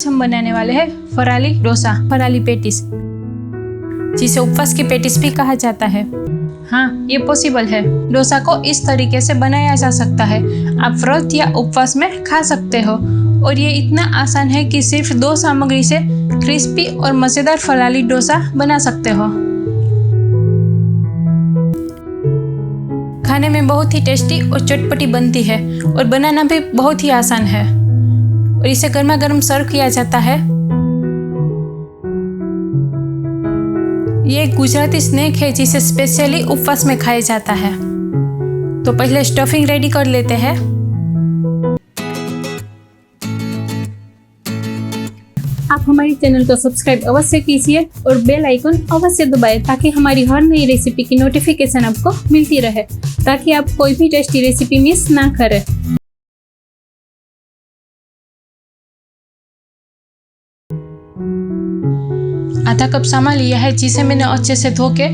हम बनाने वाले हैं फराली डोसा, फराली पेटिस, जिसे उपवास की पेटिस भी कहा जाता है। हाँ, ये पॉसिबल है। डोसा को इस तरीके से बनाया जा सकता है। आप व्रत या उपवास में खा सकते हो और ये इतना आसान है कि सिर्फ 2 सामग्री से क्रिस्पी और मज़ेदार फराली डोसा बना सकते हो। खाने में बहुत ही टेस्टी और चटपटी बनती है और बनाना भी बहुत ही आसान है और इसे गर्मा गर्म सर्व किया जाता है। ये एक गुजराती स्नैक है जिसे स्पेशली उपवास में खाया जाता है। तो पहले स्टफिंग रेडी कर लेते हैं। आप हमारे चैनल को सब्सक्राइब अवश्य कीजिए और बेल आइकन अवश्य दबाएं ताकि हमारी हर नई रेसिपी की नोटिफिकेशन आपको मिलती रहे, ताकि आप कोई भी टेस्टी रेसिपी मिस ना करें। आधा कप सामा लिया है जिसे मैंने अच्छे से धो के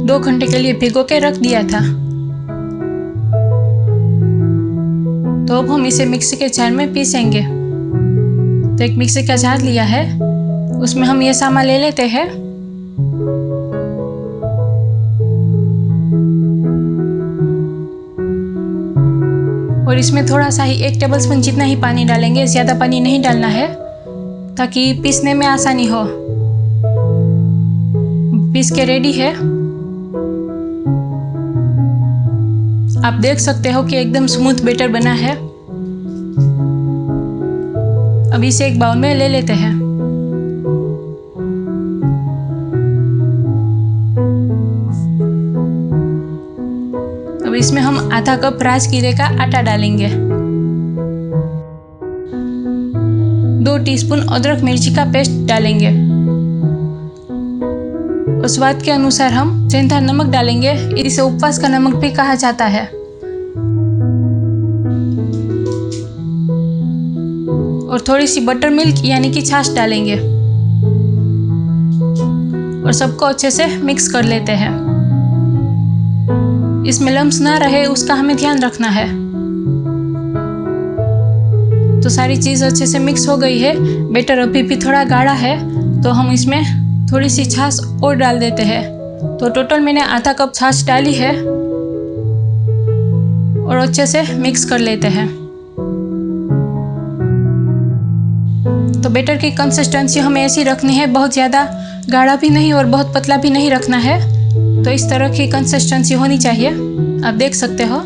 2 घंटे के लिए भिगो के रख दिया था। तो अब हम इसे मिक्सी के जार में पीसेंगे। तो एक मिक्सी का जार लिया है, उसमें हम ये सामा ले लेते हैं। और इसमें थोड़ा सा ही 1 टेबलस्पून जितना ही पानी डालेंगे, ज़्यादा पानी नहीं डालना है ताकि पीसने में आसानी हो। पीस के रेडी है। आप देख सकते हो कि एकदम स्मूथ बैटर बना है। अब इसे एक बाउल में ले लेते हैं। अब इसमें हम आधा कप राजगीरे का आटा डालेंगे। 2 टीस्पून अदरक मिर्ची का पेस्ट डालेंगे और स्वाद के अनुसार हम सेंधा नमक डालेंगे। इसे उपवास का नमक भी कहा जाता है। और थोड़ी सी बटर मिल्क यानी कि छाछ डालेंगे और सबको अच्छे से मिक्स कर लेते हैं। इसमें लम्स ना रहे उसका हमें ध्यान रखना है। तो सारी चीज़ अच्छे से मिक्स हो गई है। बैटर अभी भी थोड़ा गाढ़ा है तो हम इसमें थोड़ी सी छाछ और डाल देते हैं। तो टोटल मैंने आधा कप छाछ डाली है और अच्छे से मिक्स कर लेते हैं। तो बैटर की कंसिस्टेंसी हमें ऐसी रखनी है, बहुत ज़्यादा गाढ़ा भी नहीं और बहुत पतला भी नहीं रखना है। तो इस तरह की कंसिस्टेंसी होनी चाहिए, आप देख सकते हो।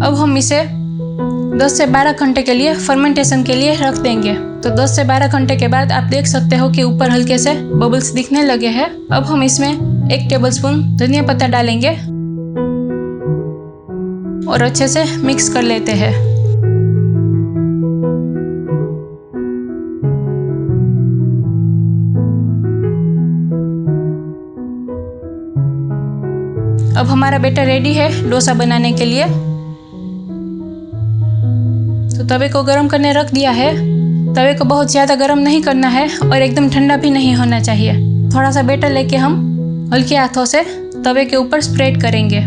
अब हम इसे 10 से 12 घंटे के लिए फर्मेंटेशन के लिए रख देंगे। तो 10 से 12 घंटे के बाद आप देख सकते हो कि ऊपर हल्के से बबल्स दिखने लगे हैं। अब हम इसमें 1 टेबलस्पून धनिया पत्ता डालेंगे और अच्छे से मिक्स कर लेते हैं। अब हमारा बैटर रेडी है डोसा बनाने के लिए। तो तवे को गरम करने रख दिया है। तवे को बहुत ज़्यादा गरम नहीं करना है और एकदम ठंडा भी नहीं होना चाहिए। थोड़ा सा बैटर लेके हम हल्के हाथों से तवे के ऊपर स्प्रेड करेंगे।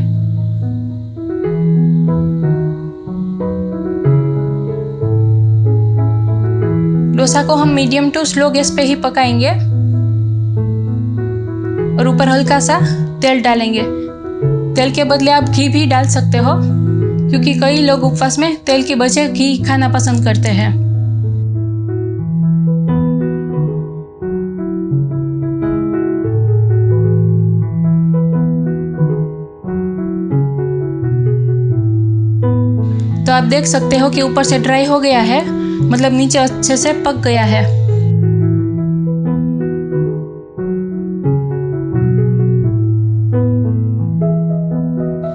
डोसा को हम मीडियम टू स्लो गैस पे ही पकाएंगे और ऊपर हल्का सा तेल डालेंगे। तेल के बदले आप घी भी डाल सकते हो, क्योंकि कई लोग उपवास में तेल के बजाय घी खाना पसंद करते हैं। तो आप देख सकते हो कि ऊपर से ड्राई हो गया है, मतलब नीचे अच्छे से पक गया है।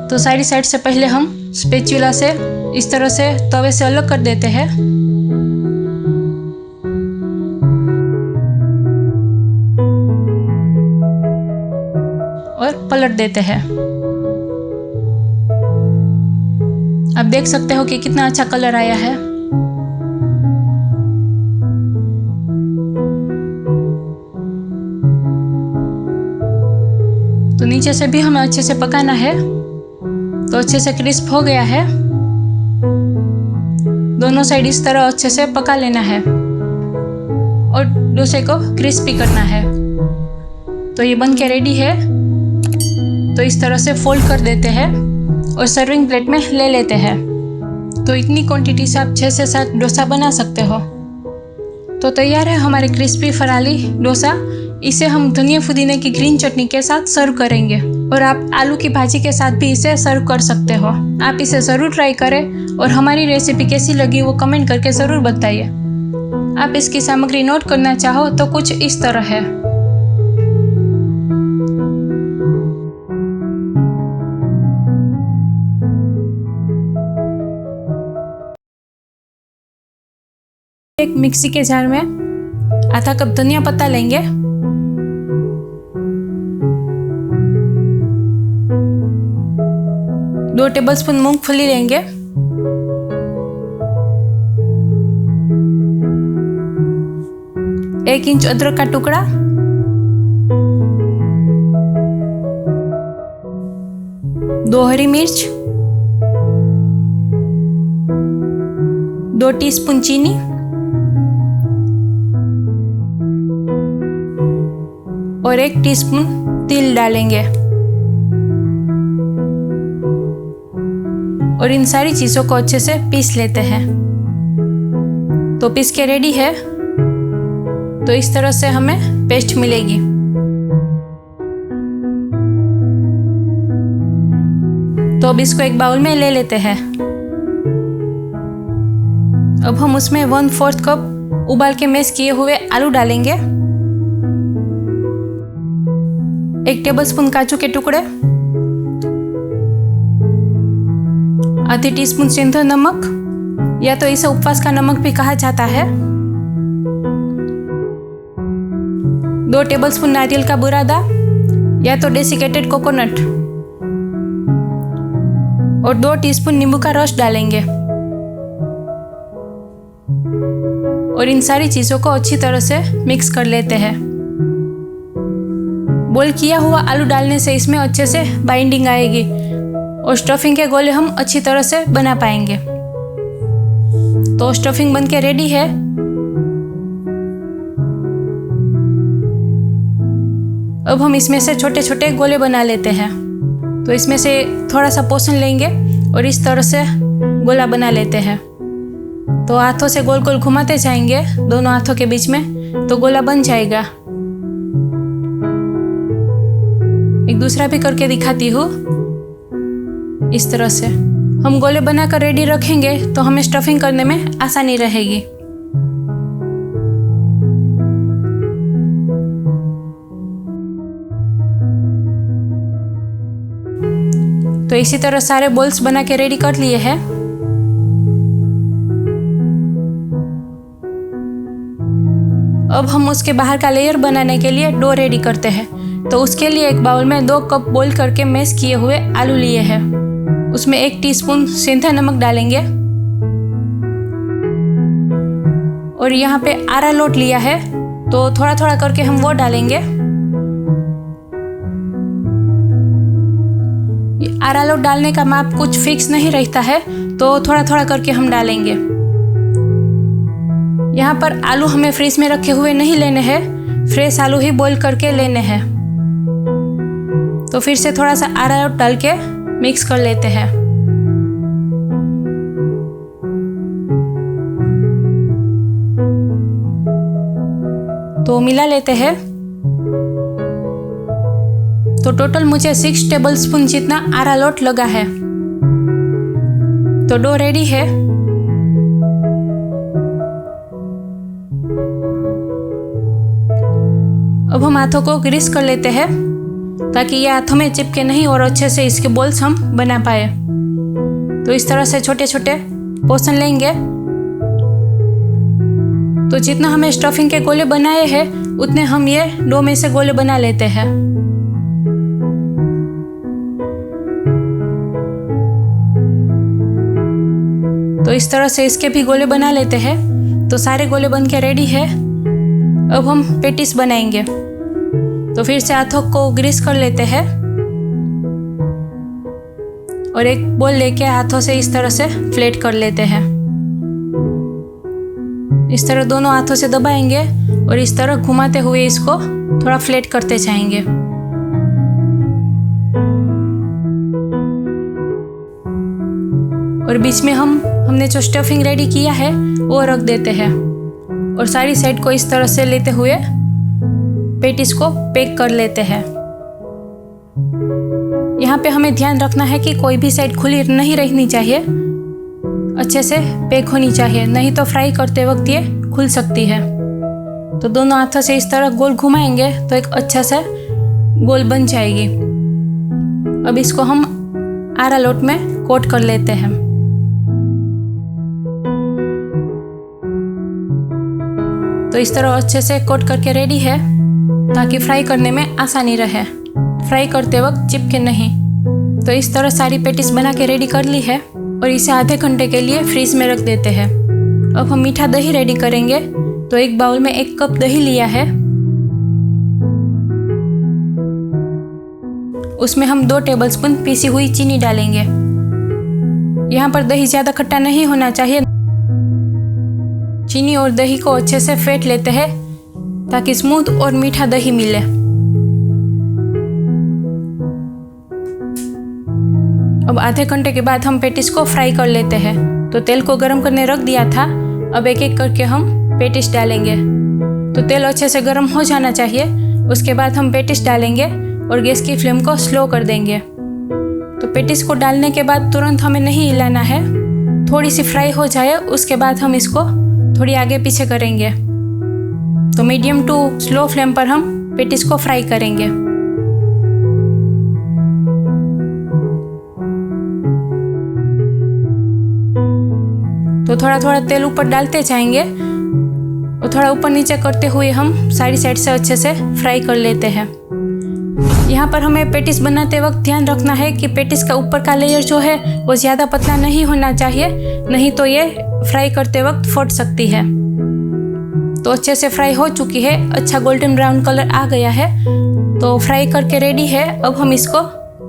तो सारी साइड से पहले हम स्पैचुला से इस तरह से तवे से अलग कर देते हैं और पलट देते हैं। आप देख सकते हो कि कितना अच्छा कलर आया है। तो नीचे से भी हमें अच्छे से पकाना है। तो अच्छे से क्रिस्प हो गया है। दोनों साइड इस तरह अच्छे से पका लेना है और डोसे को क्रिस्पी करना है। तो ये बन के रेडी है। तो इस तरह से फोल्ड कर देते हैं और सर्विंग प्लेट में ले लेते हैं। तो इतनी क्वांटिटी से आप 6 से 7 डोसा बना सकते हो। तो तैयार है हमारे क्रिस्पी फराली डोसा। इसे हम धनिया पुदीने की ग्रीन चटनी के साथ सर्व करेंगे और आप आलू की भाजी के साथ भी इसे सर्व कर सकते हो। आप इसे ज़रूर ट्राई करें और हमारी रेसिपी कैसी लगी वो कमेंट करके ज़रूर बताइए। आप इसकी सामग्री नोट करना चाहो तो कुछ इस तरह है। एक मिक्सी के जार में आधा कप धनिया पत्ता लेंगे, 2 टेबलस्पून मूंगफली लेंगे, 1 इंच अदरक का टुकड़ा, 2 हरी मिर्च, 2 टीस्पून चीनी और 1 टीस्पून तिल डालेंगे और इन सारी चीज़ों को अच्छे से पीस लेते हैं। तो पीस के रेडी है। तो इस तरह से हमें पेस्ट मिलेगी। तो अब इसको एक बाउल में ले लेते हैं। अब हम उसमें 1/4 कप उबाल के मैश किए हुए आलू डालेंगे, 1 टेबलस्पून काजू के टुकड़े, आधी टीस्पून सेंधा नमक या तो इसे उपवास का नमक भी कहा जाता है, 2 टेबलस्पून नारियल का बुरादा या तो डेसिकेटेड कोकोनट और 2 टीस्पून नींबू का रस डालेंगे और इन सारी चीज़ों को अच्छी तरह से मिक्स कर लेते हैं। बॉईल किया हुआ आलू डालने से इसमें अच्छे से बाइंडिंग आएगी और स्टफिंग के गोले हम अच्छी तरह से बना पाएंगे। तो स्टफिंग बनके रेडी है। अब हम इसमें से छोटे छोटे गोले बना लेते हैं। तो इसमें से थोड़ा सा पोर्शन लेंगे और इस तरह से गोला बना लेते हैं। तो हाथों से गोल गोल घुमाते जाएंगे दोनों हाथों के बीच में, तो गोला बन जाएगा। एक दूसरा भी करके दिखाती हूँ। इस तरह से हम गोले बनाकर रेडी रखेंगे तो हमें स्टफिंग करने में आसानी रहेगी। तो इसी तरह सारे बॉल्स बना के रेडी कर लिए हैं। अब हम उसके बाहर का लेयर बनाने के लिए डो रेडी करते हैं। तो उसके लिए एक बाउल में 2 कप बॉईल करके मैश किए हुए आलू लिए हैं। उसमें 1 टीस्पून सेंधा नमक डालेंगे और यहाँ पे आरा लोट लिया है तो थोड़ा थोड़ा करके हम वो डालेंगे। आरा लोट डालने का माप कुछ फिक्स नहीं रहता है, तो थोड़ा थोड़ा करके हम डालेंगे। यहाँ पर आलू हमें फ्रीज में रखे हुए नहीं लेने हैं, फ्रेश आलू ही बॉईल करके लेने हैं। तो फिर से थोड़ा सा आरा लोट डाल के मिक्स कर लेते हैं। तो मिला लेते हैं। तो टोटल मुझे 6 टेबलस्पून जितना आरा लोट लगा है। तो डो रेडी है। अब हम हाथों को ग्रीस कर लेते हैं ताकि ये हाथों में चिपके नहीं और अच्छे से इसके बॉल्स हम बना पाए। तो इस तरह से छोटे छोटे पोर्शन लेंगे। तो जितना हमें स्टफिंग के गोले बनाए हैं उतने हम ये डो में से गोले बना लेते हैं। तो इस तरह से इसके भी गोले बना लेते हैं। तो सारे गोले बन के रेडी है। अब हम पेटिस बनाएंगे। तो फिर से हाथों को ग्रीस कर लेते हैं और एक बॉल लेके हाथों से इस तरह से फ्लैट कर लेते हैं। इस तरह दोनों हाथों से दबाएंगे और इस तरह घुमाते हुए इसको थोड़ा फ्लैट करते जाएंगे। और बीच में हमने जो स्टफिंग रेडी किया है वो रख देते हैं और सारी साइड को इस तरह से लेते हुए पेटिस को पैक कर लेते हैं। यहाँ पे हमें ध्यान रखना है कि कोई भी साइड खुली नहीं रहनी चाहिए, अच्छे से पैक होनी चाहिए, नहीं तो फ्राई करते वक्त ये खुल सकती है। तो दोनों हाथों से इस तरह गोल घुमाएंगे तो एक अच्छा सा गोल बन जाएगी। अब इसको हम अरारोट में कोट कर लेते हैं। तो इस तरह अच्छे से कोट करके रेडी है ताकि फ्राई करने में आसानी रहे, फ्राई करते वक्त चिपके नहीं। तो इस तरह सारी पेटिस बना के रेडी कर ली है और इसे आधे घंटे के लिए फ्रीज में रख देते हैं। अब हम मीठा दही रेडी करेंगे। तो एक बाउल में 1 कप दही लिया है, उसमें हम 2 टेबलस्पून पीसी हुई चीनी डालेंगे। यहाँ पर दही ज़्यादा खट्टा नहीं होना चाहिए। चीनी और दही को अच्छे से फेंट लेते हैं ताकि स्मूथ और मीठा दही मिले। अब आधे घंटे के बाद हम पेटिस को फ्राई कर लेते हैं। तो तेल को गर्म करने रख दिया था, अब एक एक करके हम पेटिस डालेंगे। तो तेल अच्छे से गर्म हो जाना चाहिए, उसके बाद हम पेटिस डालेंगे और गैस की फ्लेम को स्लो कर देंगे। तो पेटिस को डालने के बाद तुरंत हमें नहीं हिलाना है, थोड़ी सी फ्राई हो जाए उसके बाद हम इसको थोड़ी आगे पीछे करेंगे। तो मीडियम टू स्लो फ्लेम पर हम पेटिस को फ्राई करेंगे। तो थोड़ा थोड़ा तेल ऊपर डालते जाएंगे और थोड़ा ऊपर नीचे करते हुए हम सारी साइड से अच्छे से फ्राई कर लेते हैं। यहाँ पर हमें पेटिस बनाते वक्त ध्यान रखना है कि पेटिस का ऊपर का लेयर जो है वो ज़्यादा पतला नहीं होना चाहिए, नहीं तो ये फ्राई करते वक्त फट सकती है। तो अच्छे से फ्राई हो चुकी है, अच्छा गोल्डन ब्राउन कलर आ गया है, तो फ्राई करके रेडी है। अब हम इसको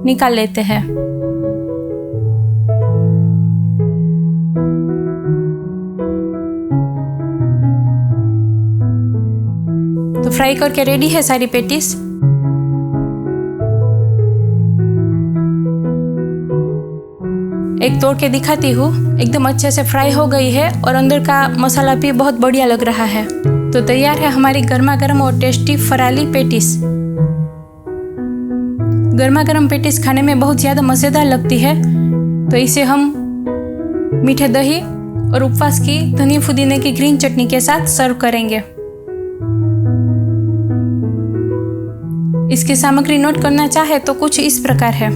निकाल लेते हैं। तो फ्राई करके रेडी है सारी पेटिस। एक तोड़ के दिखाती हूँ, एकदम अच्छे से फ्राई हो गई है और अंदर का मसाला भी बहुत बढ़िया लग रहा है। तो तैयार है हमारी गर्मा गर्म और टेस्टी फराली पेटिस। गर्मा गर्म पेटिस खाने में बहुत ज़्यादा मज़ेदार लगती है। तो इसे हम मीठे दही और उपवास की धनिया पुदीने की ग्रीन चटनी के साथ सर्व करेंगे। इसकी सामग्री नोट करना चाहे तो कुछ इस प्रकार है।